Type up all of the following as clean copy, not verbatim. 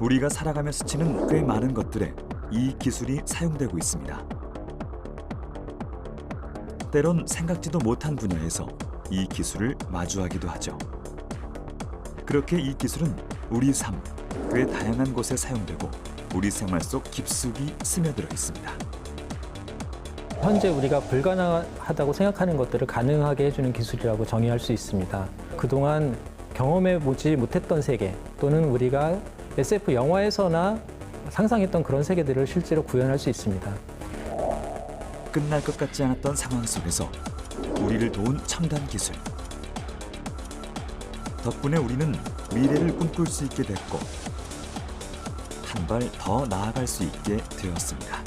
우리가 살아가며 스치는 꽤 많은 것들에 이 기술이 사용되고 있습니다. 때론 생각지도 못한 분야에서 이 기술을 마주하기도 하죠. 그렇게 이 기술은 우리 삶, 꽤 다양한 곳에 사용되고 우리 생활 속 깊숙이 스며들어 있습니다. 현재 우리가 불가능하다고 생각하는 것들을 가능하게 해주는 기술이라고 정의할 수 있습니다. 그동안 경험해보지 못했던 세계 또는 우리가 SF 영화에서나 상상했던 그런 세계들을 실제로 구현할 수 있습니다. 끝날 것 같지 않았던 상황 속에서 우리를 도운 첨단 기술. 덕분에 우리는 미래를 꿈꿀 수 있게 됐고 한 발 더 나아갈 수 있게 되었습니다.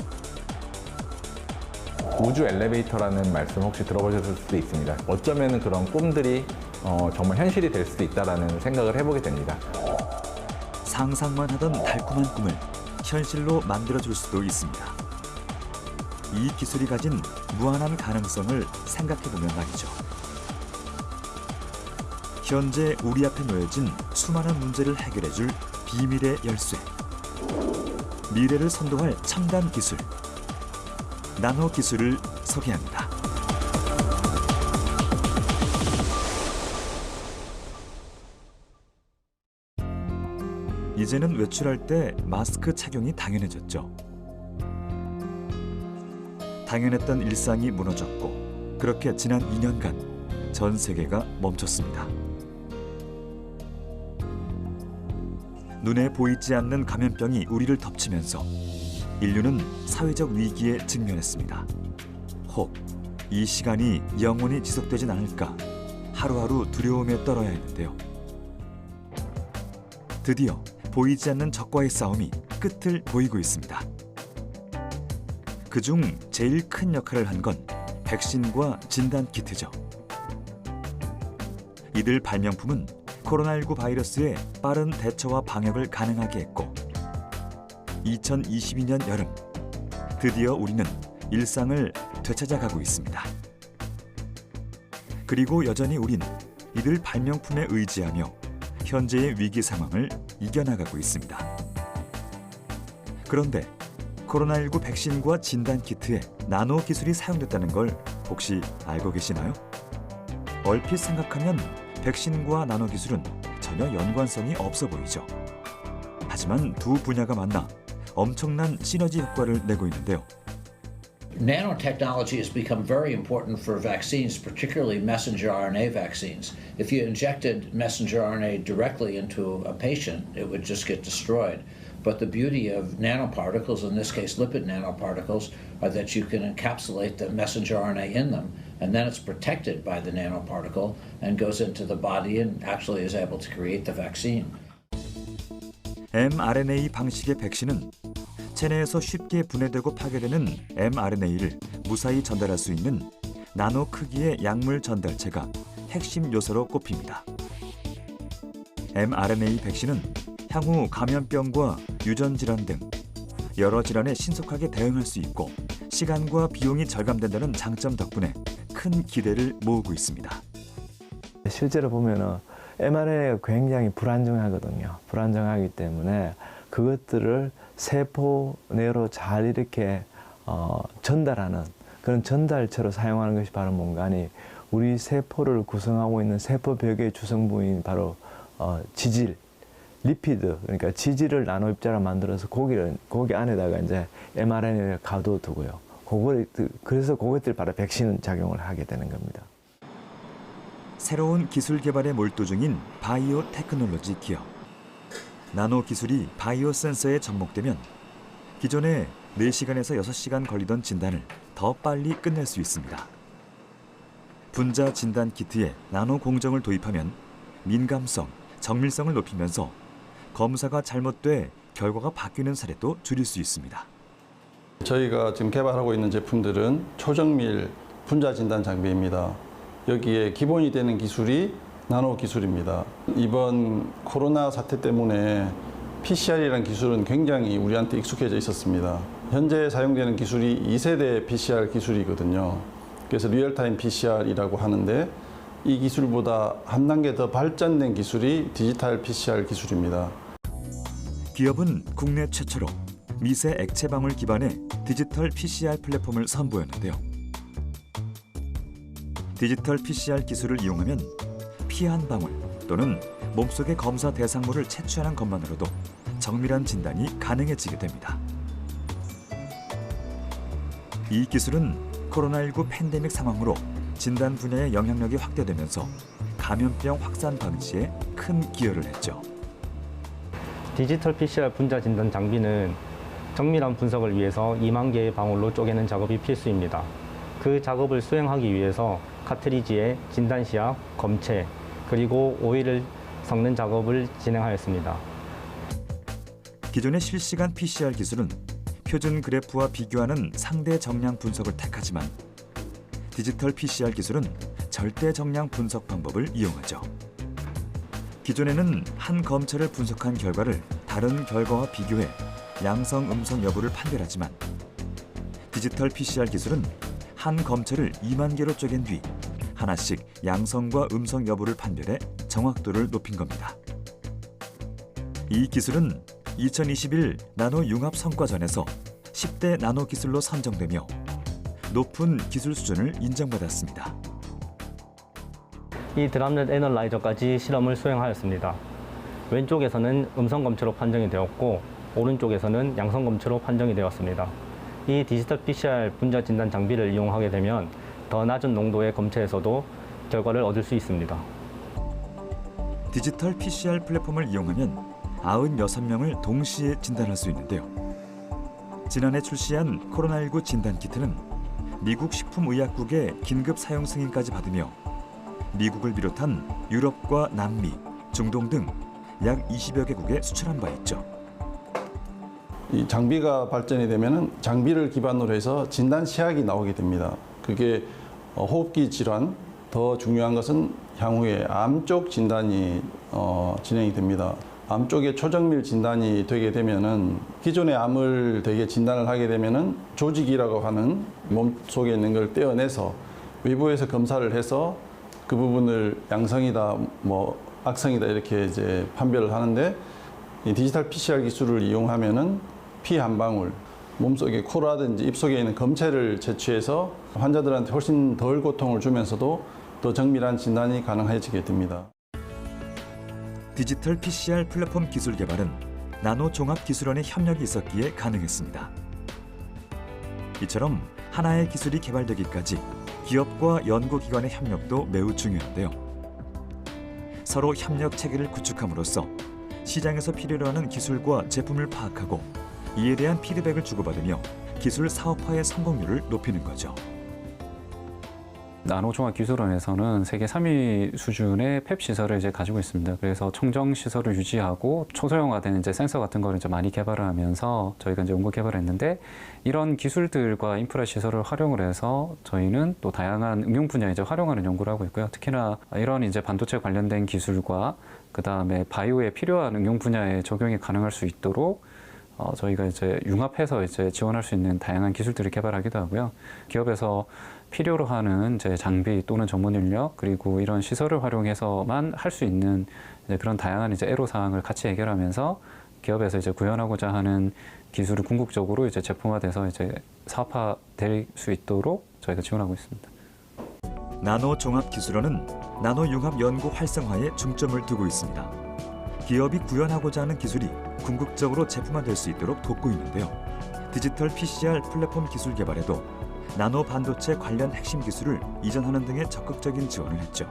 우주 엘리베이터라는 말씀 혹시 들어보셨을 수도 있습니다. 어쩌면 그런 꿈들이 정말 현실이 될 수도 있다는 생각을 해보게 됩니다. 상상만 하던 달콤한 꿈을 현실로 만들어줄 수도 있습니다. 이 기술이 가진 무한한 가능성을 생각해보면 말이죠. 현재 우리 앞에 놓여진 수많은 문제를 해결해줄 비밀의 열쇠. 미래를 선도할 첨단 기술. 나노 기술을 소개합니다. 이제는 외출할 때 마스크 착용이 당연해졌죠. 당연했던 일상이 무너졌고 그렇게 지난 2년간 전 세계가 멈췄습니다. 눈에 보이지 않는 감염병이 우리를 덮치면서 인류는 사회적 위기에 직면했습니다. 혹 이 시간이 영원히 지속되진 않을까 하루하루 두려움에 떨어야 했는데요. 드디어 보이지 않는 적과의 싸움이 끝을 보이고 있습니다. 그중 제일 큰 역할을 한 건 백신과 진단키트죠. 이들 발명품은 코로나19 바이러스의 빠른 대처와 방역을 가능하게 했고 2022년 여름 드디어 우리는 일상을 되찾아가고 있습니다. 그리고 여전히 우린 이들 발명품에 의지하며 현재의 위기 상황을 이겨나가고 있습니다. 그런데 코로나19 백신과 진단키트에 나노 기술이 사용됐다는 걸 혹시 알고 계시나요? 얼핏 생각하면 백신과 나노 기술은 전혀 연관성이 없어 보이죠. 하지만 두 분야가 만나 엄청난 시너지 효과를 내고 있는데요. Nanotechnology has become very important for vaccines, particularly messenger RNA vaccines. If you injected messenger RNA directly into a patient, it would just get destroyed. But the beauty of nanoparticles, in this case lipid nanoparticles, are that you can encapsulate the messenger RNA in them, and then it's protected by the nanoparticle and goes into the body and actually is able to create the vaccine. mRNA 방식의 백신은 체내에서 쉽게 분해되고 파괴되는 mRNA를 무사히 전달할 수 있는 나노 크기의 약물 전달체가 핵심 요소로 꼽힙니다. mRNA 백신은 향후 감염병과 유전질환 등 여러 질환에 신속하게 대응할 수 있고 시간과 비용이 절감된다는 장점 덕분에 큰 기대를 모으고 있습니다. 실제로 보면은 mRNA가 굉장히 불안정하거든요. 불안정하기 때문에 그것들을 세포 내로 잘 이렇게 전달하는 그런 전달체로 사용하는 것이 바로 뭔가니 우리 세포를 구성하고 있는 세포벽의 주성분인 바로 지질, 리피드, 그러니까 지질을 나노 입자로 만들어서 거기 안에다가 이제 mRNA를 가둬두고요. 그래서 그것들이 바로 백신 작용을 하게 되는 겁니다. 새로운 기술 개발에 몰두 중인 바이오 테크놀로지 기업. 나노 기술이 바이오 센서에 접목되면 기존에 4시간에서 6시간 걸리던 진단을 더 빨리 끝낼 수 있습니다. 분자 진단 키트에 나노 공정을 도입하면 민감성, 정밀성을 높이면서 검사가 잘못돼 결과가 바뀌는 사례도 줄일 수 있습니다. 저희가 지금 개발하고 있는 제품들은 초정밀 분자 진단 장비입니다. 여기에 기본이 되는 기술이 나노 기술입니다. 이번 코로나 사태 때문에 PCR이라는 기술은 굉장히 우리한테 익숙해져 있었습니다. 현재 사용되는 기술이 2세대 PCR 기술이거든요. 그래서 리얼타임 PCR이라고 하는데 이 기술보다 한 단계 더 발전된 기술이 디지털 PCR 기술입니다. 기업은 국내 최초로 미세 액체방울 기반의 디지털 PCR 플랫폼을 선보였는데요. 디지털 PCR 기술을 이용하면 피 한 방울 또는 몸속의 검사 대상물을 채취하는 것만으로도 정밀한 진단이 가능해지게 됩니다. 이 기술은 코로나19 팬데믹 상황으로 진단 분야의 영향력이 확대되면서 감염병 확산 방지에 큰 기여를 했죠. 디지털 PCR 분자 진단 장비는 정밀한 분석을 위해서 2만 개의 방울로 쪼개는 작업이 필수입니다. 그 작업을 수행하기 위해서 카트리지에 진단 시약, 검체, 그리고 오일을 섞는 작업을 진행하였습니다. 기존의 실시간 PCR 기술은 표준 그래프와 비교하는 상대 정량 분석을 택하지만 디지털 PCR 기술은 절대 정량 분석 방법을 이용하죠. 기존에는 한 검체를 분석한 결과를 다른 결과와 비교해 양성, 음성 여부를 판별하지만 디지털 PCR 기술은 한 검체를 2만 개로 쪼갠 뒤 하나씩 양성과 음성 여부를 판별해 정확도를 높인 겁니다. 이 기술은 2021 나노 융합 성과전에서 10대 나노 기술로 선정되며 높은 기술 수준을 인정받았습니다. 이 드랍넷 애널라이저까지 실험을 수행하였습니다. 왼쪽에서는 음성 검체로 판정이 되었고 오른쪽에서는 양성 검체로 판정이 되었습니다. 이 디지털 PCR 분자 진단 장비를 이용하게 되면 더 낮은 농도의 검체에서도 결과를 얻을 수 있습니다. 디지털 PCR 플랫폼을 이용하면 96명을 동시에 진단할 수 있는데요. 지난해 출시한 코로나19 진단 키트는 미국 식품의약국의 긴급 사용 승인까지 받으며 미국을 비롯한 유럽과 남미, 중동 등 약 20여 개국에 수출한 바 있죠. 이 장비가 발전이 되면은 장비를 기반으로 해서 진단 시약이 나오게 됩니다. 그게 호흡기 질환, 더 중요한 것은 향후에 암 쪽 진단이 진행이 됩니다. 암 쪽에 초정밀 진단이 되게 되면은 기존의 암을 되게 진단을 하게 되면은 조직이라고 하는 몸 속에 있는 걸 떼어내서 외부에서 검사를 해서 그 부분을 양성이다, 뭐 악성이다 이렇게 이제 판별을 하는데 이 디지털 PCR 기술을 이용하면은 피 한 방울, 몸속에 코라든지 입속에 있는 검체를 채취해서 환자들한테 훨씬 덜 고통을 주면서도 더 정밀한 진단이 가능해지게 됩니다. 디지털 PCR 플랫폼 기술 개발은 나노종합기술원의 협력이 있었기에 가능했습니다. 이처럼 하나의 기술이 개발되기까지 기업과 연구기관의 협력도 매우 중요한데요. 서로 협력 체계를 구축함으로써 시장에서 필요로 하는 기술과 제품을 파악하고 이에 대한 피드백을 주고받으며 기술 사업화의 성공률을 높이는 거죠. 나노종합기술원에서는 세계 3위 수준의 팹 시설을 이제 가지고 있습니다. 그래서 청정 시설을 유지하고 초소형화된 이제 센서 같은 거를 이제 많이 개발을 하면서 저희가 이제 연구 개발을 했는데 이런 기술들과 인프라 시설을 활용을 해서 저희는 또 다양한 응용 분야에 이제 활용하는 연구를 하고 있고요. 특히나 이런 이제 반도체 관련된 기술과 그 다음에 바이오에 필요한 응용 분야에 적용이 가능할 수 있도록 저희가 이제 융합해서 이제 지원할 수 있는 다양한 기술들을 개발하기도 하고요. 기업에서 필요로 하는 이제 장비 또는 전문 인력 그리고 이런 시설을 활용해서만 할 수 있는 이제 그런 다양한 이제 애로 사항을 같이 해결하면서 기업에서 이제 구현하고자 하는 기술을 궁극적으로 이제 제품화돼서 이제 사업화될 수 있도록 저희가 지원하고 있습니다. 나노종합기술원은 나노융합 연구 활성화에 중점을 두고 있습니다. 기업이 구현하고자 하는 기술이 궁극적으로 제품화될 수 있도록 돕고 있는데요. 디지털 PCR 플랫폼 기술 개발에도 나노 반도체 관련 핵심 기술을 이전하는 등의 적극적인 지원을 했죠.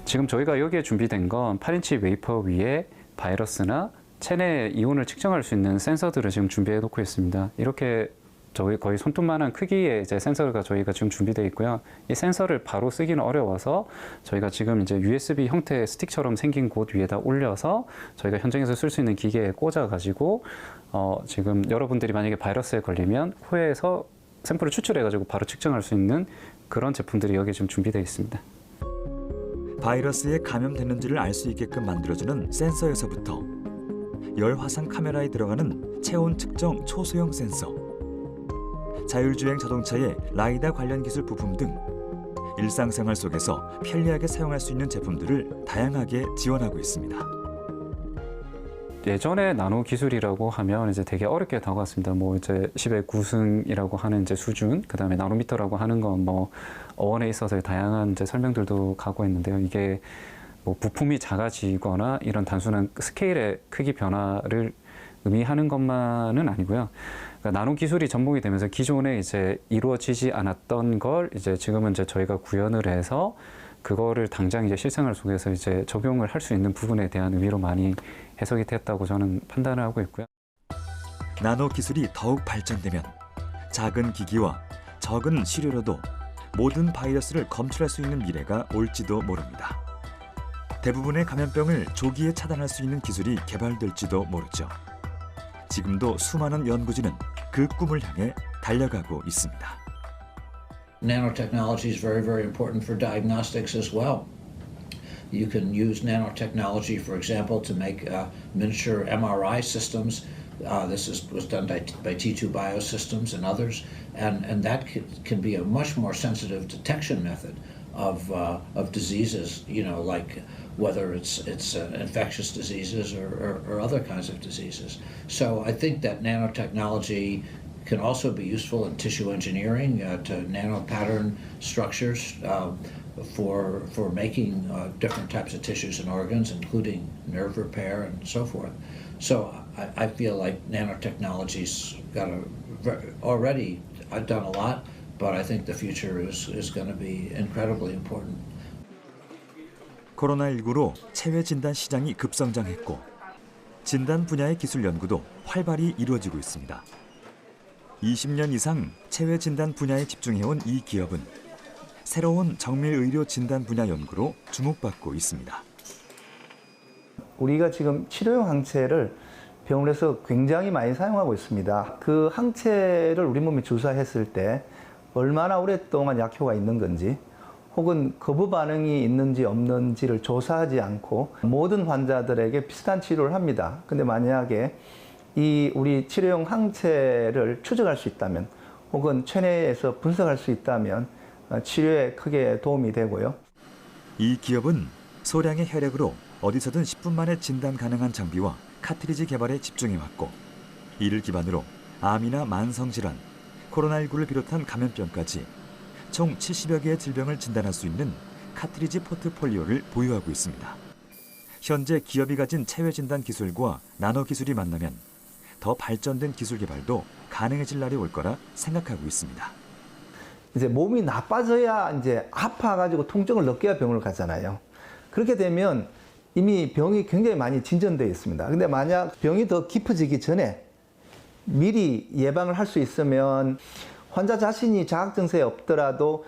지금 저희가 여기에 준비된 건 8인치 웨이퍼 위에 바이러스나 체내 이온을 측정할 수 있는 센서들을 지금 준비해 놓고 있습니다. 이렇게 저희 거의 손톱만한 크기의 이제 센서가 저희가 지금 준비되어 있고요. 이 센서를 바로 쓰기는 어려워서 저희가 지금 이제 USB 형태의 스틱처럼 생긴 곳 위에다 올려서 저희가 현장에서 쓸 수 있는 기계에 꽂아 가지고 지금 여러분들이 만약에 바이러스에 걸리면 코에서 샘플을 추출해 가지고 바로 측정할 수 있는 그런 제품들이 여기에 지금 준비되어 있습니다. 바이러스에 감염됐는지를 알 수 있게끔 만들어주는 센서에서부터 열 화상 카메라에 들어가는 체온 측정 초소형 센서, 자율주행 자동차의 라이다 관련 기술 부품 등 일상생활 속에서 편리하게 사용할 수 있는 제품들을 다양하게 지원하고 있습니다. 예전에 나노 기술이라고 하면 이제 되게 어렵게 다가왔습니다. 뭐 이제 10의 9승이라고 하는 이제 수준, 그다음에 나노미터라고 하는 건 뭐 어원에 있어서의 다양한 이제 설명들도 가고 있는데요. 이게 뭐 부품이 작아지거나 이런 단순한 스케일의 크기 변화를 의미하는 것만은 아니고요. 그러니까 나노 기술이 접목이 되면서 기존에 이제 이루어지지 않았던 걸 이제 지금은 이제 저희가 구현을 해서 그거를 당장 이제 실생활 속에서 이제 적용을 할 수 있는 부분에 대한 의미로 많이 해석이 됐다고 저는 판단을 하고 있고요. 나노 기술이 더욱 발전되면 작은 기기와 적은 시료로도 모든 바이러스를 검출할 수 있는 미래가 올지도 모릅니다. 대부분의 감염병을 조기에 차단할 수 있는 기술이 개발될지도 모르죠. 지금도 수많은 연구진은 그 꿈을 향해 달려가고 있습니다. Nanotechnology is very, very important for diagnostics as well. You can use nanotechnology, for example, to make miniature MRI systems. Was done by T2 Biosystems and others, and that can be a much more sensitive detection method of diseases. You know, like whether it's infectious diseases or other kinds of diseases. So I think that nanotechnology can also be useful in tissue engineering to nano pattern structures for making different types of tissues and organs, including nerve repair and so forth. So I feel like nanotechnology's already done a lot, but I think the future is going to be incredibly important. 코로나19로 체외 진단 시장이 급성장했고 진단 분야의 기술 연구도 활발히 이루어지고 있습니다. 20년 이상 체외 진단 분야에 집중해온 이 기업은 새로운 정밀 의료 진단 분야 연구로 주목받고 있습니다. 우리가 지금 치료용 항체를 병원에서 굉장히 많이 사용하고 있습니다. 그 항체를 우리 몸에 주사했을 때 얼마나 오랫동안 약효가 있는 건지 혹은 거부 반응이 있는지 없는지를 조사하지 않고 모든 환자들에게 비슷한 치료를 합니다. 근데 만약에 이 우리 치료용 항체를 추적할 수 있다면 혹은 체내에서 분석할 수 있다면 치료에 크게 도움이 되고요. 이 기업은 소량의 혈액으로 어디서든 10분 만에 진단 가능한 장비와 카트리지 개발에 집중해왔고 이를 기반으로 암이나 만성질환, 코로나19를 비롯한 감염병까지 총 70여 개의 질병을 진단할 수 있는 카트리지 포트폴리오를 보유하고 있습니다. 현재 기업이 가진 체외 진단 기술과 나노 기술이 만나면 더 발전된 기술 개발도 가능해질 날이 올 거라 생각하고 있습니다. 이제 몸이 나빠져야 이제 아파가지고 통증을 느껴야 병원을 가잖아요. 그렇게 되면 이미 병이 굉장히 많이 진전되어 있습니다. 근데 만약 병이 더 깊어지기 전에 미리 예방을 할 수 있으면 환자 자신이 자각 증세에 없더라도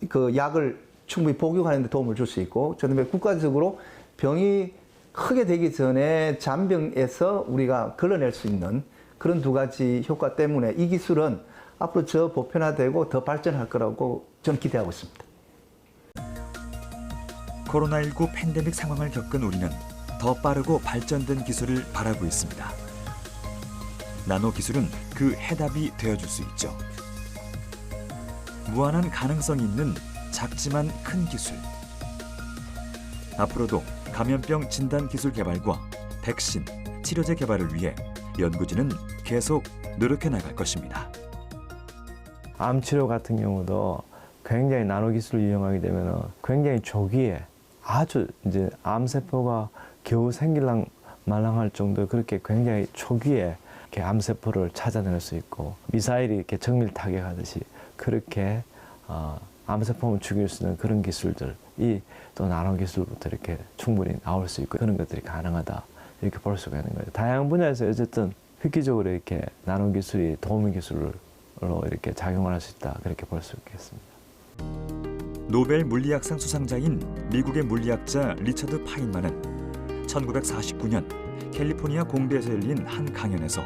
그 약을 충분히 복용하는 데 도움을 줄 수 있고, 그다음에 국가적으로 병이 크게 되기 전에 잔병에서 우리가 걸러낼 수 있는 그런 두 가지 효과 때문에 이 기술은 앞으로 더 보편화되고 더 발전할 거라고 저는 기대하고 있습니다. 코로나19 팬데믹 상황을 겪은 우리는 더 빠르고 발전된 기술을 바라고 있습니다. 나노 기술은 그 해답이 되어줄 수 있죠. 무한한 가능성이 있는 작지만 큰 기술. 앞으로도 감염병 진단 기술 개발과 백신, 치료제 개발을 위해 연구진은 계속 노력해 나갈 것입니다. 암 치료 같은 경우도 굉장히 나노 기술을 이용하게 되면 굉장히 조기에 아주 이제 암세포가 겨우 생길랑 말랑할 정도 그렇게 굉장히 초기에 이렇게 암세포를 찾아낼 수 있고 미사일이 이렇게 정밀 타격하듯이 그렇게 암세포를 죽일 수 있는 그런 기술들이 또 나노 기술부터 이렇게 충분히 나올 수 있고 그런 것들이 가능하다 이렇게 볼 수가 있는 거예요. 다양한 분야에서 어쨌든 획기적으로 이렇게 나노 기술이 도움의 기술로 이렇게 작용할 수 있다 그렇게 볼 수 있겠습니다. 노벨 물리학상 수상자인 미국의 물리학자 리처드 파인만은 1949년 캘리포니아 공대에서 열린 한 강연에서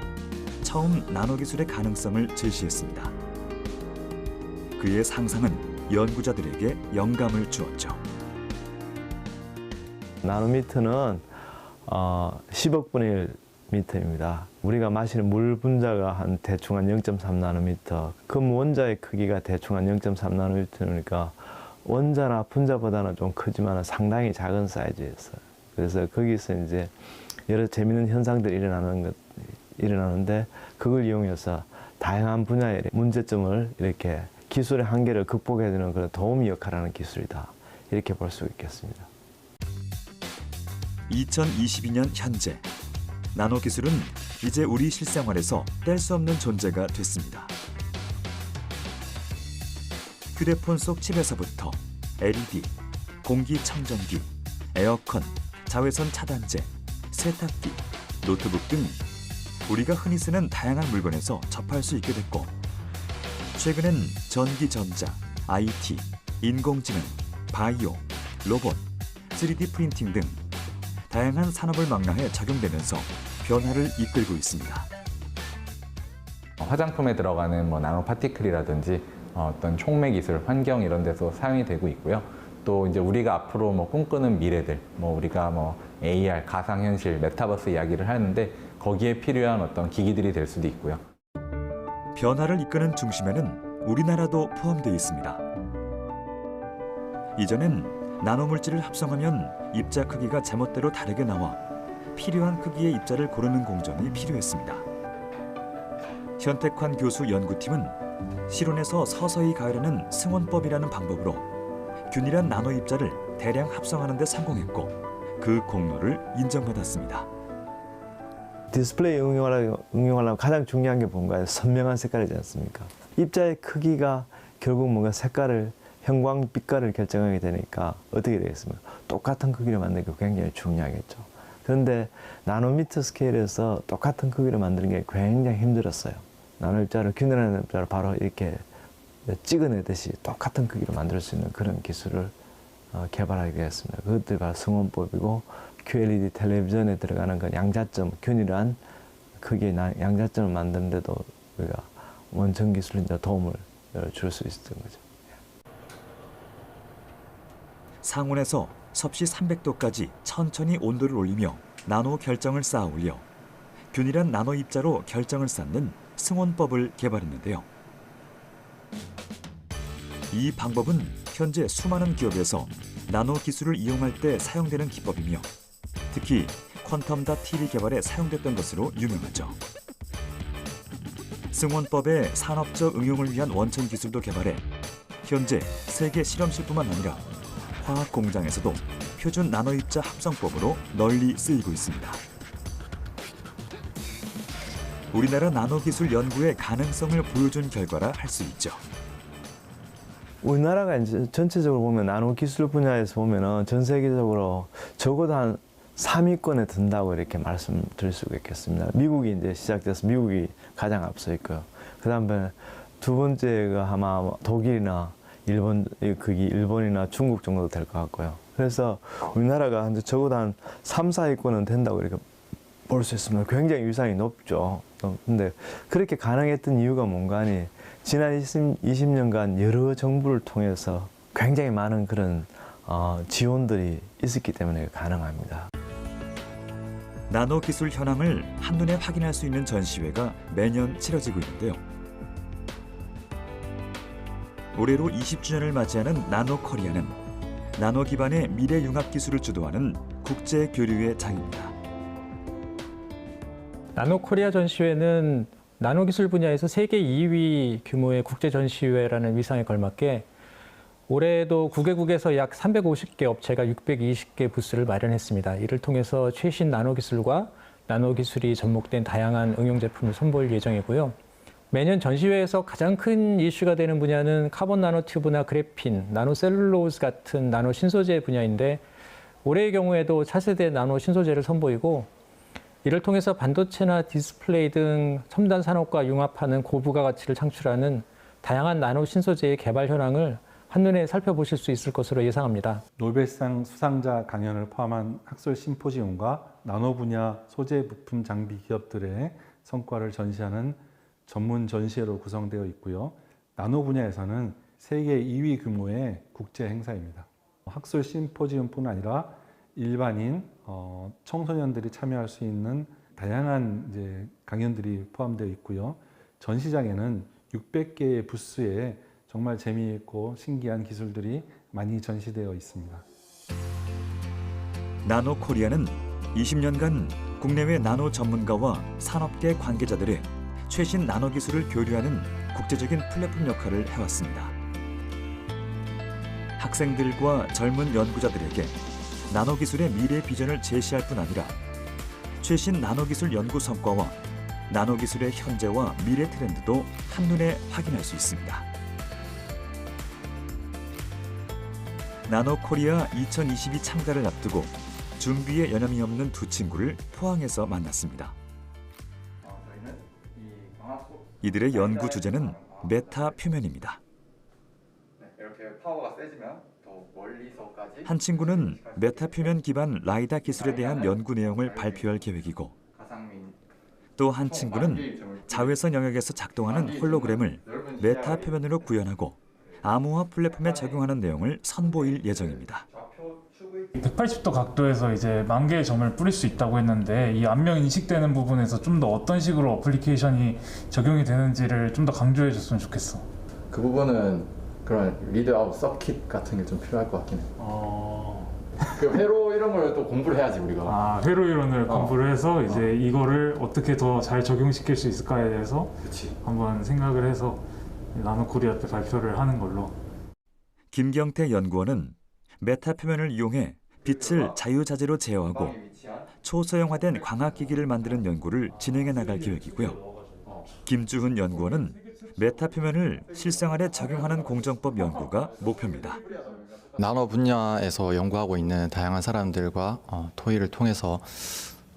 처음 나노 기술의 가능성을 제시했습니다. 그의 상상은 연구자들에게 영감을 주었죠. 나노미터는 10억 분의 1 미터입니다. 우리가 마시는 물 분자가 한 대충 한 0.3나노미터, 금 원자의 크기가 대충 한 0.3나노미터니까 원자나 분자보다는 좀 크지만 상당히 작은 사이즈였어요. 그래서 거기서 이제 여러 재미있는 현상들이 일어나는데 그걸 이용해서 다양한 분야의 문제점을 이렇게 기술의 한계를 극복해 주는 그런 도우미 역할을 하는 기술이다. 이렇게 볼 수 있겠습니다. 2022년 현재 나노 기술은 이제 우리 실생활에서 뗄 수 없는 존재가 됐습니다. 휴대폰 속 칩에서부터 LED, 공기청정기, 에어컨, 자외선 차단제, 세탁기, 노트북 등 우리가 흔히 쓰는 다양한 물건에서 접할 수 있게 됐고, 최근엔 전기전자, IT, 인공지능, 바이오, 로봇, 3D 프린팅 등 다양한 산업을 망라해 적용되면서 변화를 이끌고 있습니다. 화장품에 들어가는 나노 파티클이라든지 어떤 촉매 기술, 환경 이런 데서 사용이 되고 있고요. 또 이제 우리가 앞으로 꿈꾸는 미래들, 우리가 AR, 가상현실, 메타버스 이야기를 하는데 거기에 필요한 어떤 기기들이 될 수도 있고요. 변화를 이끄는 중심에는 우리나라도 포함되어 있습니다. 이전엔 나노물질을 합성하면 입자 크기가 제멋대로 다르게 나와 필요한 크기의 입자를 고르는 공정이 필요했습니다. 현택환 교수 연구팀은 실온에서 서서히 가열하는 승원법이라는 방법으로 균일한 나노 입자를 대량 합성하는 데 성공했고 그 공로를 인정받았습니다. 디스플레이 응용하려면 가장 중요한 게 뭔가요? 선명한 색깔이지 않습니까? 입자의 크기가 결국 뭔가 색깔을 형광 빛깔을 결정하게 되니까 어떻게 되겠습니까? 똑같은 크기를 만드는 게 굉장히 중요하겠죠. 그런데 나노미터 스케일에서 똑같은 크기를 만드는 게 굉장히 힘들었어요. 나노 입자를 균일한 입자를 바로 이렇게 찍어내듯이 똑같은 크기로 만들 수 있는 그런 기술을 개발하게 되었습니다. 그것들이 바로 승원법이고 QLED 텔레비전에 들어가는 그 양자점, 균일한 크기의 양자점을 만드는 데도 우리가 원천 기술이 도움을 줄 수 있었던 거죠. 상온에서 섭씨 300도까지 천천히 온도를 올리며 나노 결정을 쌓아 올려 균일한 나노 입자로 결정을 쌓는 승원법을 개발했는데요. 이 방법은 현재 수많은 기업에서 나노 기술을 이용할 때 사용되는 기법이며 특히 퀀텀 TV 개발에 사용됐던 것으로 유명하죠. 승원법의 산업적 응용을 위한 원천 기술도 개발해 현재 세계 실험실뿐만 아니라 화학 공장에서도 표준 나노 입자 합성법으로 널리 쓰이고 있습니다. 우리나라 나노 기술 연구의 가능성을 보여준 결과라 할 수 있죠. 우리나라가 이제 전체적으로 보면 나노 기술 분야에서 보면은 전 세계적으로 적어도 한 3위권에 든다고 이렇게 말씀드릴 수가 있겠습니다. 미국이 이제 시작돼서 미국이 가장 앞서 있고요. 그다음에 두 번째가 아마 독일이나 일본이나 중국 정도 될 것 같고요. 그래서 우리나라가 적어도 한 3, 4위권은 된다고 이렇게 볼 수 있습니다. 굉장히 위상이 높죠. 근데 그렇게 가능했던 이유가 뭔가 하니 지난 20년간 여러 정부를 통해서 굉장히 많은 그런 지원들이 있었기 때문에 가능합니다. 나노 기술 현황을 한눈에 확인할 수 있는 전시회가 매년 치러지고 있는데요. 올해로 20주년을 맞이하는 나노 코리아는 나노 기반의 미래 융합 기술을 주도하는 국제 교류의 장입니다. 나노 코리아 전시회는 나노 기술 분야에서 세계 2위 규모의 국제 전시회라는 위상에 걸맞게 올해도 9개국에서 약 350개 업체가 620개 부스를 마련했습니다. 이를 통해서 최신 나노 기술과 나노 기술이 접목된 다양한 응용 제품을 선보일 예정이고요. 매년 전시회에서 가장 큰 이슈가 되는 분야는 카본 나노튜브나 그래핀, 나노셀룰로즈 같은 나노 신소재 분야인데 올해의 경우에도 차세대 나노 신소재를 선보이고 이를 통해서 반도체나 디스플레이 등 첨단 산업과 융합하는 고부가 가치를 창출하는 다양한 나노 신소재의 개발 현황을 한눈에 살펴보실 수 있을 것으로 예상합니다. 노벨상 수상자 강연을 포함한 학술 심포지움과 나노 분야 소재 부품 장비 기업들의 성과를 전시하는 전문 전시회로 구성되어 있고요. 나노 분야에서는 세계 2위 규모의 국제 행사입니다. 학술 심포지움뿐 아니라 일반인, 청소년들이 참여할 수 있는 다양한 강연들이 포함되어 있고요. 전시장에는 600개의 부스에 정말 재미있고 신기한 기술들이 많이 전시되어 있습니다. 나노 코리아는 20년간 국내외 나노 전문가와 산업계 관계자들의 최신 나노 기술을 교류하는 국제적인 플랫폼 역할을 해왔습니다. 학생들과 젊은 연구자들에게 나노 기술의 미래 비전을 제시할 뿐 아니라 최신 나노 기술 연구 성과와 나노 기술의 현재와 미래 트렌드도 한눈에 확인할 수 있습니다. 나노 코리아 2022 참가를 앞두고 준비에 여념이 없는 두 친구를 포항에서 만났습니다. 이들의 연구 주제는 메타 표면입니다. 이렇게 파워가 세지면 더 멀리서까지 한 친구는 메타 표면 기반 라이다 기술에 대한 연구 내용을 발표할 계획이고, 또 한 친구는 자외선 영역에서 작동하는 홀로그램을 메타 표면으로 구현하고 암호화 플랫폼에 적용하는 내용을 선보일 예정입니다. 180도 각도에서 이제 10,000개의 점을 뿌릴 수 있다고 했는데, 이 안면 인식되는 부분에서 좀 더 어떤 식으로 어플리케이션이 적용이 되는지를 좀 더 강조해 줬으면 좋겠어. 그 부분은 그런 리드아웃 서킷 같은 게 좀 필요할 것 같긴 해. 그 회로 이런 걸 또 공부를 해야지 우리가. 회로 이론을 공부를 해서 이제 이거를 어떻게 더 잘 적용시킬 수 있을까에 대해서 한번 생각을 해서 나노 코리아 때 발표를 하는 걸로. 김경태 연구원은 메타 표면을 이용해 빛을 자유자재로 제어하고 초소형화된 광학기기를 만드는 연구를 진행해 나갈 계획이고요. 김주훈 연구원은 메타 표면을 실생활에 적용하는 공정법 연구가 목표입니다. 나노 분야에서 연구하고 있는 다양한 사람들과 토의를 통해서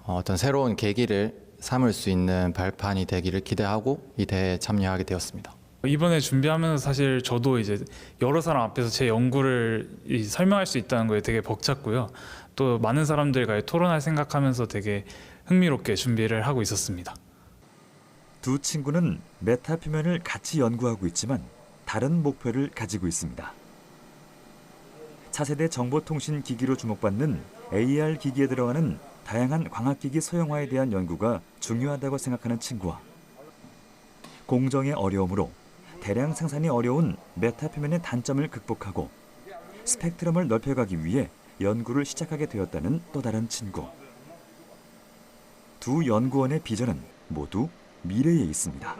어떤 새로운 계기를 삼을 수 있는 발판이 되기를 기대하고 이 대회에 참여하게 되었습니다. 이번에 준비하면서 사실 저도 이제 여러 사람 앞에서 제 연구를 설명할 수 있다는 거에 되게 벅찼고요. 또 많은 사람들과의 토론할 생각하면서 되게 흥미롭게 준비를 하고 있었습니다. 두 친구는 메타 표면을 같이 연구하고 있지만 다른 목표를 가지고 있습니다. 차세대 정보통신 기기로 주목받는 AR 기기에 들어가는 다양한 광학기기 소형화에 대한 연구가 중요하다고 생각하는 친구와 공정의 어려움으로 대량 생산이 어려운 메타 표면의 단점을 극복하고 스펙트럼을 넓혀가기 위해 연구를 시작하게 되었다는 또 다른 친구. 두 연구원의 비전은 모두 미래에 있습니다.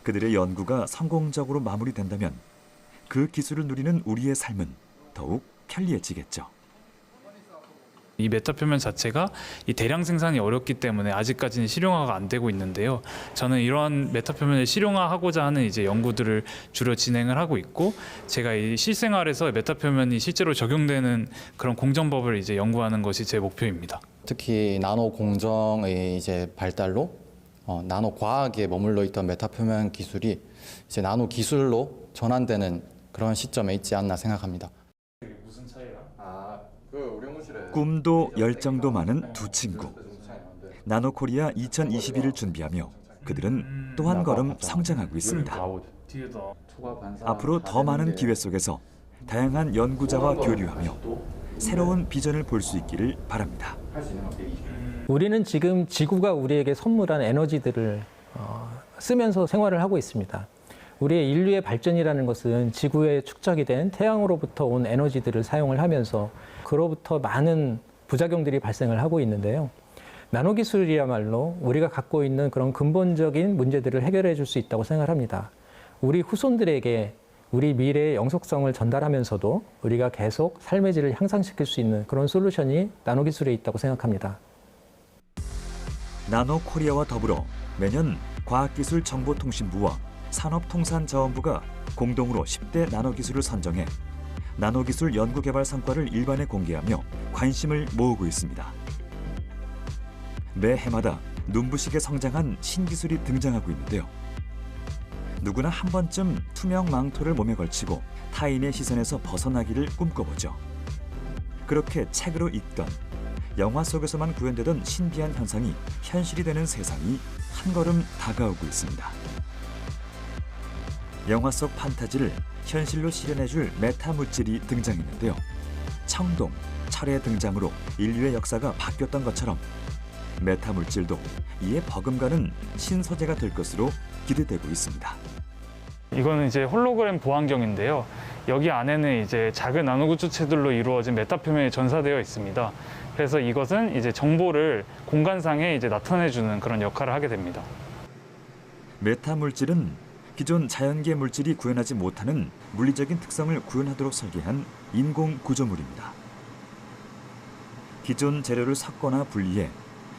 그들의 연구가 성공적으로 마무리된다면 그 기술을 누리는 우리의 삶은 더욱 편리해지겠죠. 이 메타 표면 자체가 이 대량 생산이 어렵기 때문에 아직까지는 실용화가 안 되고 있는데요. 저는 이러한 메타 표면을 실용화하고자 하는 이제 연구들을 주로 진행을 하고 있고, 제가 이 실생활에서 메타 표면이 실제로 적용되는 그런 공정법을 이제 연구하는 것이 제 목표입니다. 특히 나노 공정의 이제 발달로 나노 과학에 머물러 있던 메타 표면 기술이 이제 나노 기술로 전환되는 그런 시점에 있지 않나 생각합니다. 무슨 차이야? 꿈도 열정도 많은 두 친구. 나노 코리아 2021을 준비하며 그들은 또 한 걸음 성장하고 있습니다. 앞으로 더 많은 기회 속에서 다양한 연구자와 교류하며 새로운 비전을 볼 수 있기를 바랍니다. 우리는 지금 지구가 우리에게 선물한 에너지들을 쓰면서 생활을 하고 있습니다. 우리의 인류의 발전이라는 것은 지구에 축적이 된 태양으로부터 온 에너지들을 사용을 하면서 그로부터 많은 부작용들이 발생을 하고 있는데요. 나노 기술이야말로 우리가 갖고 있는 그런 근본적인 문제들을 해결해 줄 수 있다고 생각합니다. 우리 후손들에게 우리 미래의 영속성을 전달하면서도 우리가 계속 삶의 질을 향상시킬 수 있는 그런 솔루션이 나노 기술에 있다고 생각합니다. 나노 코리아와 더불어 매년 과학기술정보통신부와 산업통산자원부가 공동으로 10대 나노기술을 선정해 나노기술 연구개발 성과를 일반에 공개하며 관심을 모으고 있습니다. 매 해마다 눈부시게 성장한 신기술이 등장하고 있는데요. 누구나 한 번쯤 투명 망토를 몸에 걸치고 타인의 시선에서 벗어나기를 꿈꿔보죠. 그렇게 책으로 읽던, 영화 속에서만 구현되던 신비한 현상이 현실이 되는 세상이 한 걸음 다가오고 있습니다. 영화 속 판타지를 현실로 실현해줄 메타 물질이 등장했는데요. 청동, 철의 등장으로 인류의 역사가 바뀌었던 것처럼 메타 물질도 이에 버금가는 신소재가 될 것으로 기대되고 있습니다. 이거는 이제 홀로그램 보안경인데요. 여기 안에는 이제 작은 나노구조체들로 이루어진 메타 표면이 전사되어 있습니다. 그래서 이것은 이제 정보를 공간상에 이제 나타내주는 그런 역할을 하게 됩니다. 메타 물질은 기존 자연계 물질이 구현하지 못하는 물리적인 특성을 구현하도록 설계한 인공 구조물입니다. 기존 재료를 섞거나 분리해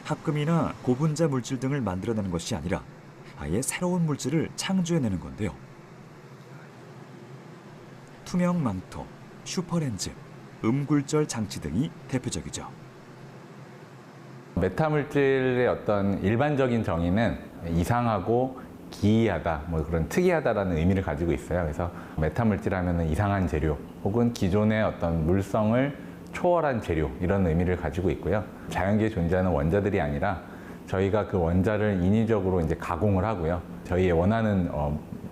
합금이나 고분자 물질 등을 만들어내는 것이 아니라 아예 새로운 물질을 창조해내는 건데요. 투명 망토, 슈퍼렌즈, 음굴절 장치 등이 대표적이죠. 메타 물질의 어떤 일반적인 정의는 이상하고 기이하다, 뭐 그런 특이하다라는 의미를 가지고 있어요. 그래서 메타 물질 하면은 이상한 재료 혹은 기존의 어떤 물성을 초월한 재료 이런 의미를 가지고 있고요. 자연계에 존재하는 원자들이 아니라 저희가 그 원자를 인위적으로 이제 가공을 하고요. 저희의 원하는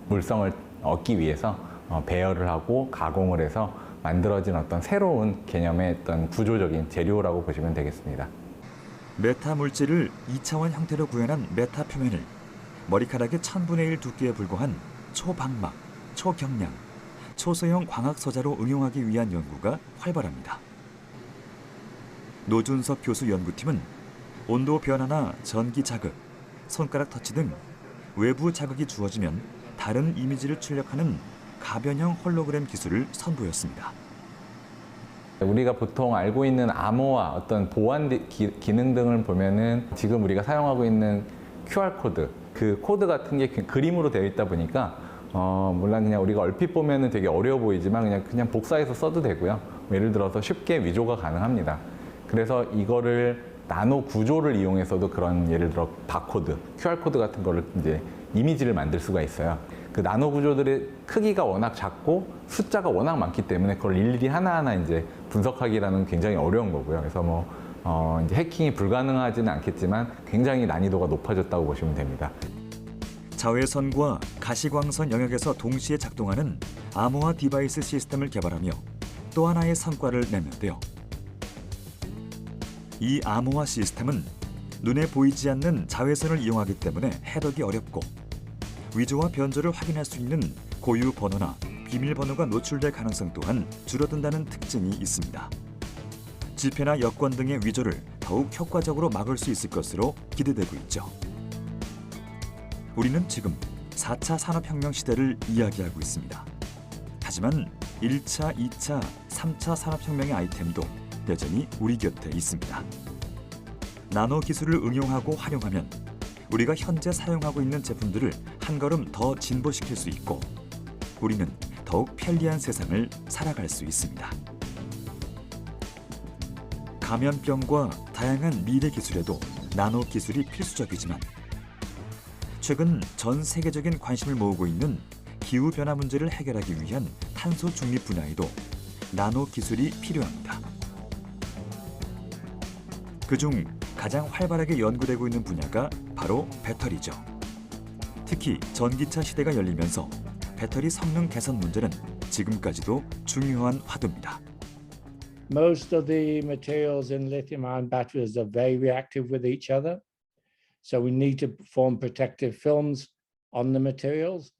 물성을 얻기 위해서 배열을 하고 가공을 해서 만들어진 어떤 새로운 개념의 어떤 구조적인 재료라고 보시면 되겠습니다. 메타 물질을 2차원 형태로 구현한 메타 표면을 머리카락의 1000분의 1 두께에 불과한 초방막, 초경량, 초소형 광학 소자로 응용하기 위한 연구가 활발합니다. 노준석 교수 연구팀은 온도 변화나 전기 자극, 손가락 터치 등 외부 자극이 주어지면 다른 이미지를 출력하는 가변형 홀로그램 기술을 선보였습니다. 우리가 보통 알고 있는 암호화, 어떤 보안 기능 등을 보면은 지금 우리가 사용하고 있는 QR코드, 그 코드 같은 게 그림으로 되어 있다 보니까 물론 그냥 우리가 얼핏 보면은 되게 어려워 보이지만 그냥 복사해서 써도 되고요. 예를 들어서 쉽게 위조가 가능합니다. 그래서 이거를 나노 구조를 이용해서도 그런 예를 들어 바코드, QR코드 같은 거를 이제 이미지를 만들 수가 있어요. 그 나노 구조들의 크기가 워낙 작고 숫자가 워낙 많기 때문에 그걸 일일이 하나하나 이제 분석하기라는 굉장히 어려운 거고요. 그래서 이제 해킹이 불가능하지는 않겠지만 굉장히 난이도가 높아졌다고 보시면 됩니다. 자외선과 가시광선 영역에서 동시에 작동하는 암호화 디바이스 시스템을 개발하며 또 하나의 성과를 냈는데요. 이 암호화 시스템은 눈에 보이지 않는 자외선을 이용하기 때문에 해독이 어렵고 위조와 변조를 확인할 수 있는 고유 번호나 비밀번호가 노출될 가능성 또한 줄어든다는 특징이 있습니다. 지폐나 여권 등의 위조를 더욱 효과적으로 막을 수 있을 것으로 기대되고 있죠. 우리는 지금 4차 산업혁명 시대를 이야기하고 있습니다. 하지만 1차, 2차, 3차 산업혁명의 아이템도 여전히 우리 곁에 있습니다. 나노 기술을 응용하고 활용하면 우리가 현재 사용하고 있는 제품들을 한 걸음 더 진보시킬 수 있고 우리는 더욱 편리한 세상을 살아갈 수 있습니다. 감염병과 다양한 미래 기술에도 나노 기술이 필수적이지만 최근 전 세계적인 관심을 모으고 있는 기후변화 문제를 해결하기 위한 탄소 중립 분야에도 나노 기술이 필요합니다. 그중 가장 활발하게 연구되고 있는 분야가 바로 배터리죠. 특히 전기차 시대가 열리면서 배터리 성능 개선 문제는 지금까지도 중요한 화두입니다. Most of the materials in lithium-ion batteries are very reactive with each other. So we need to form protective films on the materials.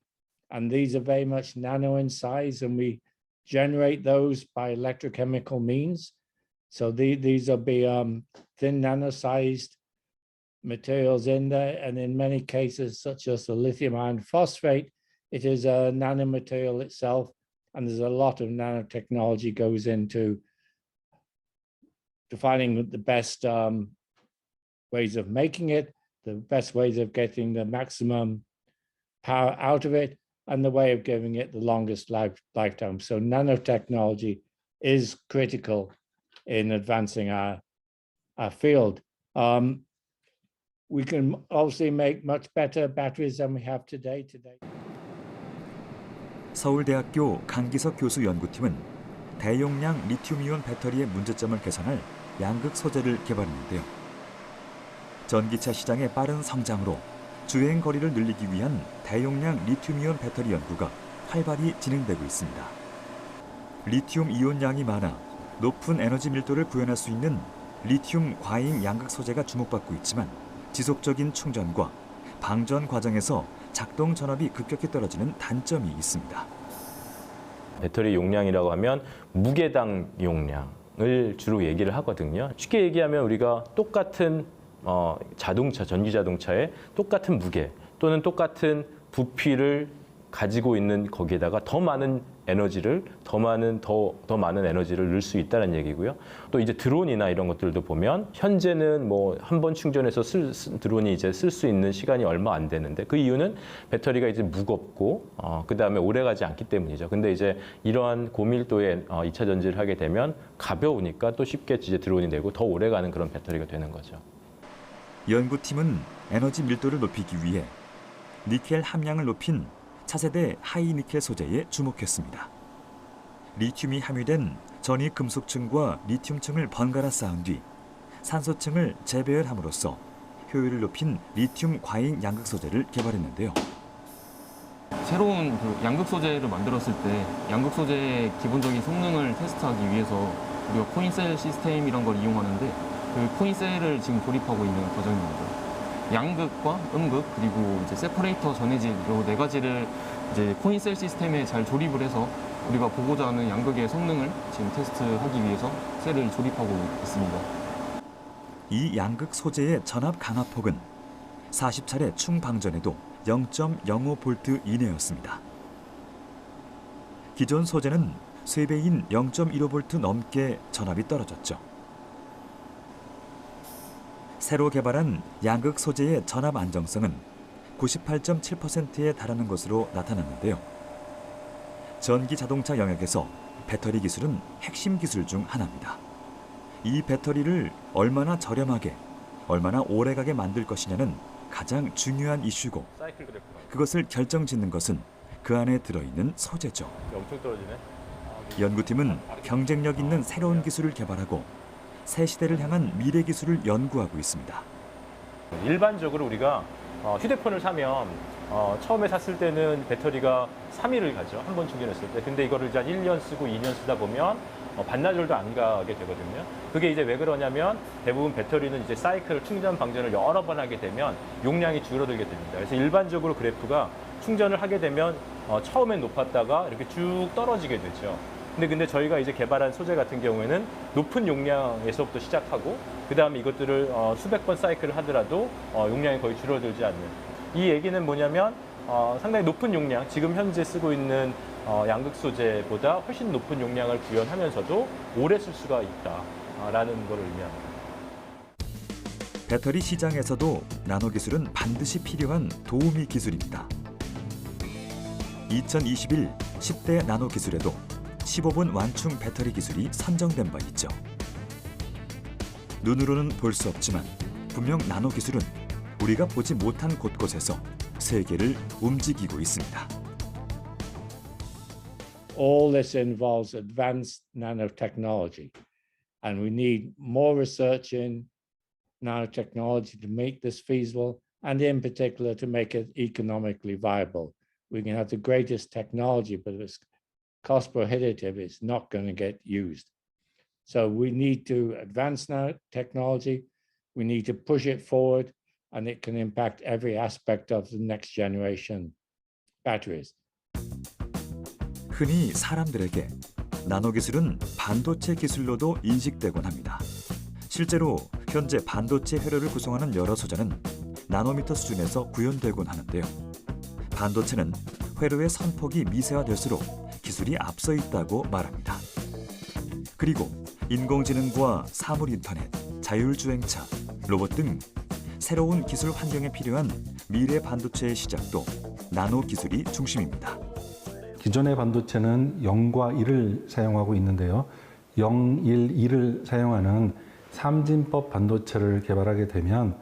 And these are very much nano in size, and we generate those by electrochemical means. So these will be thin nano-sized materials in there. And in many cases, such as the lithium iron phosphate, it is a nanomaterial itself. And there's a lot of nanotechnology goes into defining the best ways of making it, the best ways of getting the maximum power out of it, and the way of giving it the longest lifetime. So nanotechnology is critical in advancing our field. We can obviously make much better batteries than we have today. 서울대학교 강기석 교수 연구팀은 대용량 리튬이온 배터리의 문제점을 개선할 양극 소재를 개발했는데요. 전기차 시장의 빠른 성장으로 주행 거리를 늘리기 위한 대용량 리튬이온 배터리 연구가 활발히 진행되고 있습니다. 리튬 이온 양이 많아 높은 에너지 밀도를 구현할 수 있는 리튬 과잉 양극 소재가 주목받고 있지만 지속적인 충전과 방전 과정에서 작동 전압이 급격히 떨어지는 단점이 있습니다. 배터리 용량이라고 하면 무게당 용량을 주로 얘기를 하거든요. 쉽게 얘기하면 우리가 똑같은 자동차, 전기 자동차에 똑같은 무게 또는 똑같은 부피를 가지고 있는 거기에다가 더 많은 에너지를 더 많은 에너지를 넣을 수 있다는 얘기고요. 또 이제 드론이나 이런 것들도 보면 현재는 뭐 한 번 충전해서 드론이 이제 쓸 수 있는 시간이 얼마 안 되는데 그 이유는 배터리가 이제 무겁고 그 다음에 오래 가지 않기 때문이죠. 근데 이제 이러한 고밀도의 2차 전지를 하게 되면 가벼우니까 또 쉽게 이제 드론이 되고 더 오래 가는 그런 배터리가 되는 거죠. 연구팀은 에너지 밀도를 높이기 위해 니켈 함량을 높인 차세대 하이니켈 소재에 주목했습니다. 리튬이 함유된 전이 금속층과 리튬층을 번갈아 쌓은 뒤 산소층을 재배열함으로써 효율을 높인 리튬 과잉 양극 소재를 개발했는데요. 새로운 양극 소재를 만들었을 때 양극 소재의 기본적인 성능을 테스트하기 위해서 우리가 코인셀 시스템 이런 걸 이용하는데 그 코인셀을 지금 조립하고 있는 과정입니다. 양극과 음극 그리고 이제 세퍼레이터 전해질 이 네 가지를 이제 코인셀 시스템에 잘 조립을 해서 우리가 보고자 하는 양극의 성능을 지금 테스트하기 위해서 셀을 조립하고 있습니다. 이 양극 소재의 전압 강압폭은 40차례 충방전에도 0.05V 이내였습니다. 기존 소재는 3배인 0.15V 넘게 전압이 떨어졌죠. 새로 개발한 양극 소재의 전압 안정성은 98.7%에 달하는 것으로 나타났는데요. 전기 자동차 영역에서 배터리 기술은 핵심 기술 중 하나입니다. 이 배터리를 얼마나 저렴하게, 얼마나 오래가게 만들 것이냐는 가장 중요한 이슈고 그것을 결정짓는 것은 그 안에 들어있는 소재죠. 엄청 떨어지네. 연구팀은 경쟁력 있는 새로운 기술을 개발하고 새 시대를 향한 미래 기술을 연구하고 있습니다. 일반적으로 우리가 휴대폰을 사면 처음에 샀을 때는 배터리가 3일을 가죠. 한 번 충전했을 때. 근데 이거를 이제 한 1년 쓰고 2년 쓰다 보면 반나절도 안 가게 되거든요. 그게 이제 왜 그러냐면 대부분 배터리는 이제 사이클 충전 방전을 여러 번 하게 되면 용량이 줄어들게 됩니다. 그래서 일반적으로 그래프가 충전을 하게 되면 처음엔 높았다가 이렇게 쭉 떨어지게 되죠. 근데 저희가 이제 개발한 소재 같은 경우에는 높은 용량에서부터 시작하고 그 다음에 이것들을 수백 번 사이클을 하더라도 용량이 거의 줄어들지 않는 이 얘기는 뭐냐면 상당히 높은 용량, 지금 현재 쓰고 있는 양극 소재보다 훨씬 높은 용량을 구현하면서도 오래 쓸 수가 있다라는 걸 의미합니다. 배터리 시장에서도 나노 기술은 반드시 필요한 도우미 기술입니다. 2021 10대 나노 기술에도 15분 완충 배터리 기술이 선정된 바 있죠. 눈으로는 볼 수 없지만 분명 나노 기술은 우리가 보지 못한 곳곳에서 세계를 움직이고 있습니다. All this involves advanced nanotechnology, and we need more research in nanotechnology to make this feasible, and in particular to make it economically viable. We can have the greatest technology, but if it's cost prohibitive, it's not going to get used. So we need to advance nanotechnology, we need to push it forward, and it can impact every aspect of the next generation batteries. 흔히 사람들에게 나노 기술은 반도체 기술로도 인식되곤 합니다. 실제로 현재 반도체 회로를 구성하는 여러 소재는 나노미터 수준에서 구현되곤 하는데요. 반도체는 회로의 선폭이 미세화될수록 기술이 앞서 있다고 말합니다. 그리고 인공지능과 사물인터넷, 자율주행차, 로봇 등 새로운 기술 환경에 필요한 미래 반도체의 시작도 나노 기술이 중심입니다. 기존의 반도체는 0과 1을 사용하고 있는데요. 0, 1, 2를 사용하는 삼진법 반도체를 개발하게 되면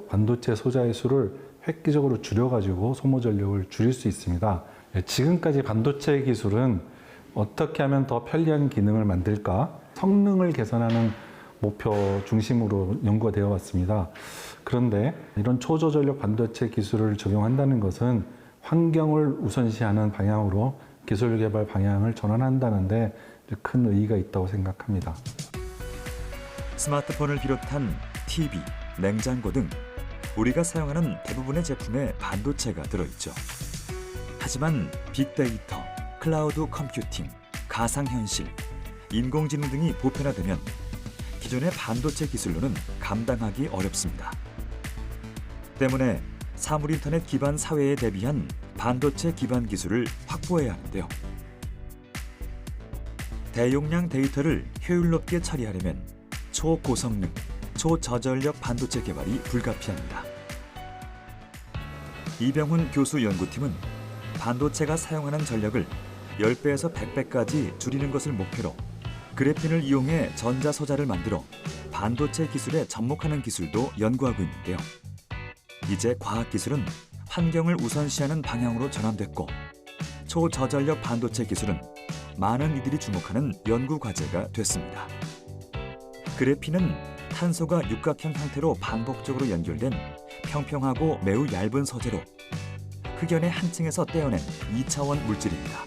반도체 소자의 수를 획기적으로 줄여가지고 소모 전력을 줄일 수 있습니다. 지금까지 반도체 기술은 어떻게 하면 더 편리한 기능을 만들까? 성능을 개선하는 목표 중심으로 연구가 되어 왔습니다. 그런데 이런 초저전력 반도체 기술을 적용한다는 것은 환경을 우선시하는 방향으로 기술 개발 방향을 전환한다는 데 큰 의의가 있다고 생각합니다. 스마트폰을 비롯한 TV, 냉장고 등 우리가 사용하는 대부분의 제품에 반도체가 들어있죠. 하지만 빅데이터, 클라우드 컴퓨팅, 가상현실, 인공지능 등이 보편화되면 기존의 반도체 기술로는 감당하기 어렵습니다. 때문에 사물인터넷 기반 사회에 대비한 반도체 기반 기술을 확보해야 하는데요. 대용량 데이터를 효율 높게 처리하려면 초고성능, 초저전력 반도체 개발이 불가피합니다. 이병훈 교수 연구팀은 반도체가 사용하는 전력을 10배에서 100배까지 줄이는 것을 목표로 그래핀을 이용해 전자소자를 만들어 반도체 기술에 접목하는 기술도 연구하고 있는데요. 이제 과학기술은 환경을 우선시하는 방향으로 전환됐고 초저전력 반도체 기술은 많은 이들이 주목하는 연구 과제가 됐습니다. 그래핀은 탄소가 육각형 형태로 반복적으로 연결된 평평하고 매우 얇은 소재로 흑연의 한 층에서 떼어낸 2차원 물질입니다.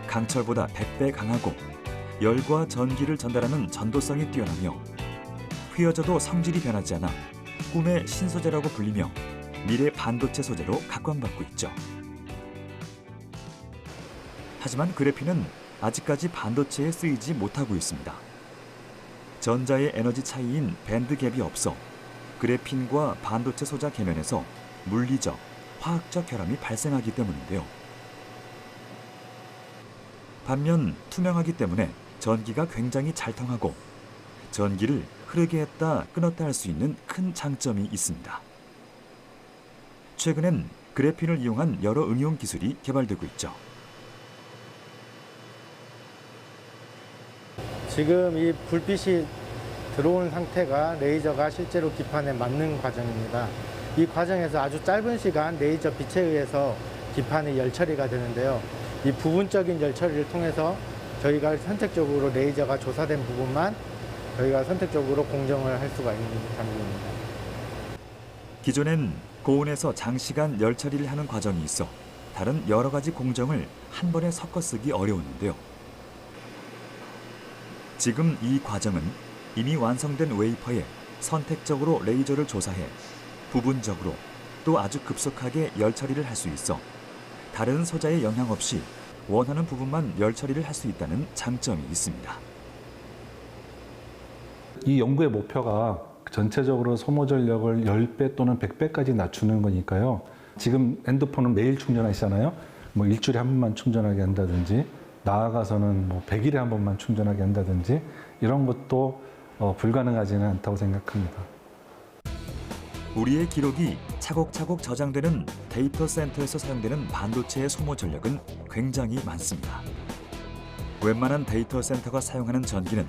강철보다 100배 강하고 열과 전기를 전달하는 전도성이 뛰어나며 휘어져도 성질이 변하지 않아 꿈의 신소재라고 불리며 미래 반도체 소재로 각광받고 있죠. 하지만 그래핀은 아직까지 반도체에 쓰이지 못하고 있습니다. 전자의 에너지 차이인 밴드 갭이 없어 그래핀과 반도체 소자 계면에서 물리적, 화학적 결함이 발생하기 때문인데요. 반면 투명하기 때문에 전기가 굉장히 잘 통하고 전기를 흐르게 했다 끊었다 할 수 있는 큰 장점이 있습니다. 최근엔 그래핀을 이용한 여러 응용 기술이 개발되고 있죠. 지금 이 불빛이 들어오는 상태가 레이저가 실제로 기판에 맞는 과정입니다. 이 과정에서 아주 짧은 시간 레이저 빛에 의해서 기판이 열 처리가 되는데요. 이 부분적인 열 처리를 통해서 저희가 선택적으로 레이저가 조사된 부분만 저희가 선택적으로 공정을 할 수가 있는 장비입니다. 기존엔 고온에서 장시간 열 처리를 하는 과정이 있어 다른 여러 가지 공정을 한 번에 섞어 쓰기 어려웠는데요. 지금 이 과정은 이미 완성된 웨이퍼에 선택적으로 레이저를 조사해 부분적으로 또 아주 급속하게 열 처리를 할 수 있어 다른 소자의 영향 없이 원하는 부분만 열 처리를 할 수 있다는 장점이 있습니다. 이 연구의 목표가 전체적으로 소모 전력을 10배 또는 100배까지 낮추는 거니까요. 지금 핸드폰은 매일 충전하시잖아요. 뭐 일주일에 한 번만 충전하게 한다든지 나아가서는 뭐 100일에 한 번만 충전하게 한다든지 이런 것도 불가능하지는 않다고 생각합니다. 우리의 기록이 차곡차곡 저장되는 데이터 센터에서 사용되는 반도체의 소모 전력은 굉장히 많습니다. 웬만한 데이터 센터가 사용하는 전기는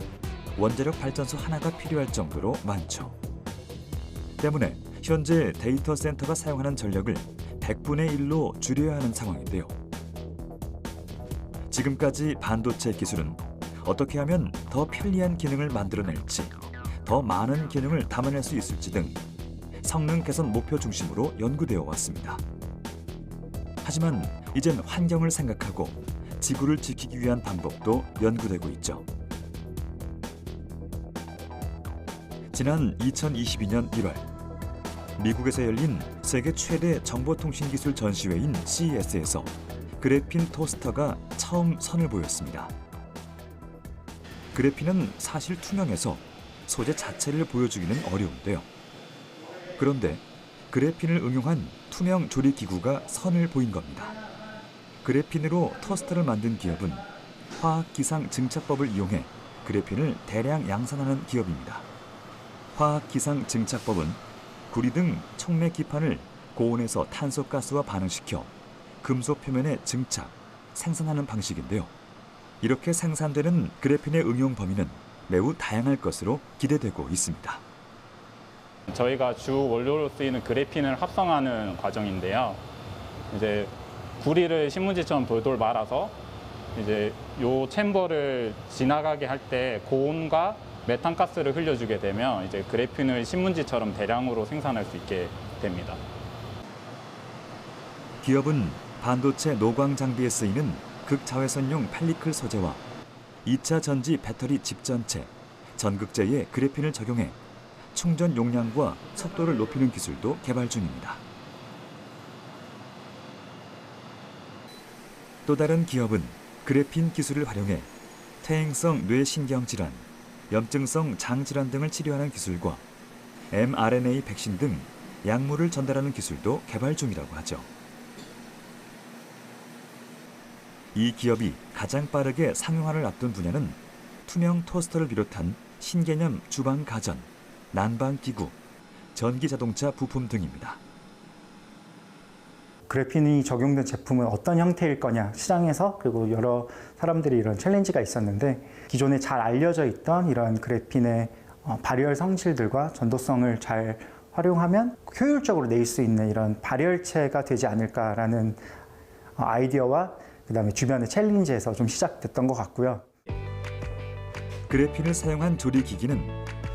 원자력 발전소 하나가 필요할 정도로 많죠. 때문에 현재 데이터 센터가 사용하는 전력을 100분의 1로 줄여야 하는 상황인데요. 지금까지 반도체 기술은 어떻게 하면 더 편리한 기능을 만들어낼지, 더 많은 기능을 담아낼 수 있을지 등 성능 개선 목표 중심으로 연구되어 왔습니다. 하지만 이젠 환경을 생각하고 지구를 지키기 위한 방법도 연구되고 있죠. 지난 2022년 1월 미국에서 열린 세계 최대 정보통신기술 전시회인 CES에서 그래핀 토스터가 처음 선을 보였습니다. 그래핀은 사실 투명해서 소재 자체를 보여주기는 어려운데요. 그런데 그래핀을 응용한 투명 조리기구가 선을 보인 겁니다. 그래핀으로 토스터를 만든 기업은 화학기상증착법을 이용해 그래핀을 대량 양산하는 기업입니다. 화학기상증착법은 구리 등 촉매 기판을 고온에서 탄소가스와 반응시켜 금속 표면에 증착, 생산하는 방식인데요. 이렇게 생산되는 그래핀의 응용 범위는 매우 다양할 것으로 기대되고 있습니다. 저희가 주 원료로 쓰이는 그래핀을 합성하는 과정인데요. 이제 구리를 신문지처럼 돌돌 말아서 이제 요 챔버를 지나가게 할 때 고온과 메탄가스를 흘려주게 되면 이제 그래핀을 신문지처럼 대량으로 생산할 수 있게 됩니다. 기업은 반도체 노광 장비에 쓰이는 극자외선용 펠리클 소재와 2차 전지 배터리 집전체, 전극제에 그래핀을 적용해 충전 용량과 속도를 높이는 기술도 개발 중입니다. 또 다른 기업은 그래핀 기술을 활용해 퇴행성 뇌신경 질환, 염증성 장 질환 등을 치료하는 기술과 mRNA 백신 등 약물을 전달하는 기술도 개발 중이라고 하죠. 이 기업이 가장 빠르게 상용화를 앞둔 분야는 투명 토스터를 비롯한 신개념 주방 가전, 난방 기구, 전기 자동차 부품 등입니다. 그래핀이 적용된 제품은 어떤 형태일 거냐 시장에서 그리고 여러 사람들이 이런 챌린지가 있었는데 기존에 잘 알려져 있던 이런 그래핀의 발열 성질들과 전도성을 잘 활용하면 효율적으로 낼 수 있는 이런 발열체가 되지 않을까라는 아이디어와 그다음에 주변의 챌린지에서 좀 시작됐던 것 같고요. 그래핀을 사용한 조리기기는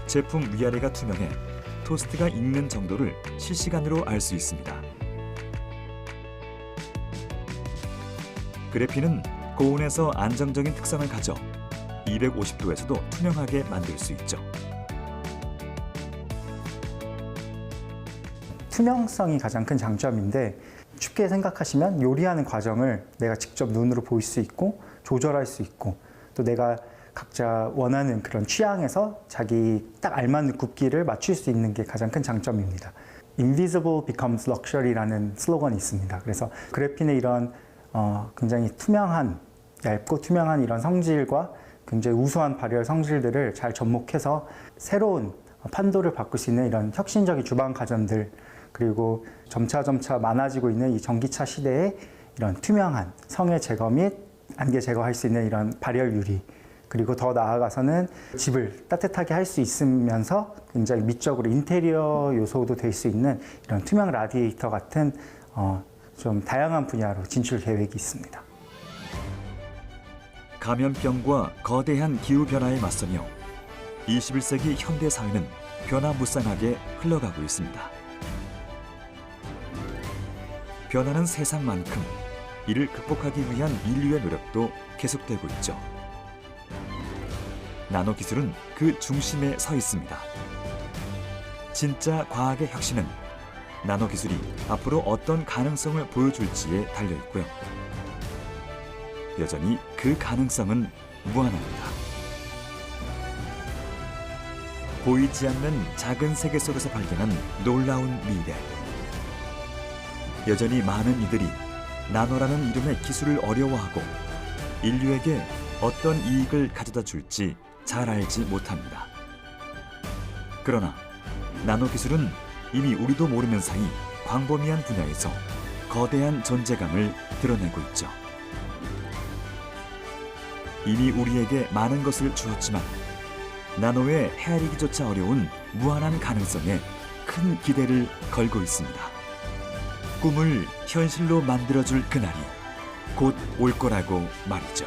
제품 위아래가 투명해 토스트가 익는 정도를 실시간으로 알 수 있습니다. 그래핀은 고온에서 안정적인 특성을 가져 250도에서도 투명하게 만들 수 있죠. 투명성이 가장 큰 장점인데 쉽게 생각하시면 요리하는 과정을 내가 직접 눈으로 볼 수 있고 조절할 수 있고 또 내가 각자 원하는 그런 취향에서 자기 딱 알맞는 굽기를 맞출 수 있는 게 가장 큰 장점입니다. Invisible becomes luxury라는 슬로건이 있습니다. 그래서 그래핀의 이런 굉장히 투명한, 얇고 투명한 이런 성질과 굉장히 우수한 발열 성질들을 잘 접목해서 새로운 판도를 바꿀 수 있는 이런 혁신적인 주방 가전들 그리고 점차 많아지고 있는 이 전기차 시대에 이런 투명한 성의 제거 및 안개 제거할 수 있는 이런 발열 유리 그리고 더 나아가서는 집을 따뜻하게 할 수 있으면서 굉장히 미적으로 인테리어 요소도 될 수 있는 이런 투명 라디에이터 같은 좀 다양한 분야로 진출 계획이 있습니다. 감염병과 거대한 기후변화에 맞서며 21세기 현대 사회는 변화무쌍하게 흘러가고 있습니다. 변하는 세상만큼 이를 극복하기 위한 인류의 노력도 계속되고 있죠. 나노기술은 그 중심에 서 있습니다. 진짜 과학의 혁신은 나노기술이 앞으로 어떤 가능성을 보여줄지에 달려있고요. 여전히 그 가능성은 무한합니다. 보이지 않는 작은 세계 속에서 발견한 놀라운 미래. 여전히 많은 이들이 나노라는 이름의 기술을 어려워하고 인류에게 어떤 이익을 가져다 줄지 잘 알지 못합니다. 그러나 나노기술은 이미 우리도 모르는 사이 광범위한 분야에서 거대한 존재감을 드러내고 있죠. 이미 우리에게 많은 것을 주었지만 나노의 헤아리기조차 어려운 무한한 가능성에 큰 기대를 걸고 있습니다. 꿈을 현실로 만들어줄 그날이 곧 올 거라고 말이죠.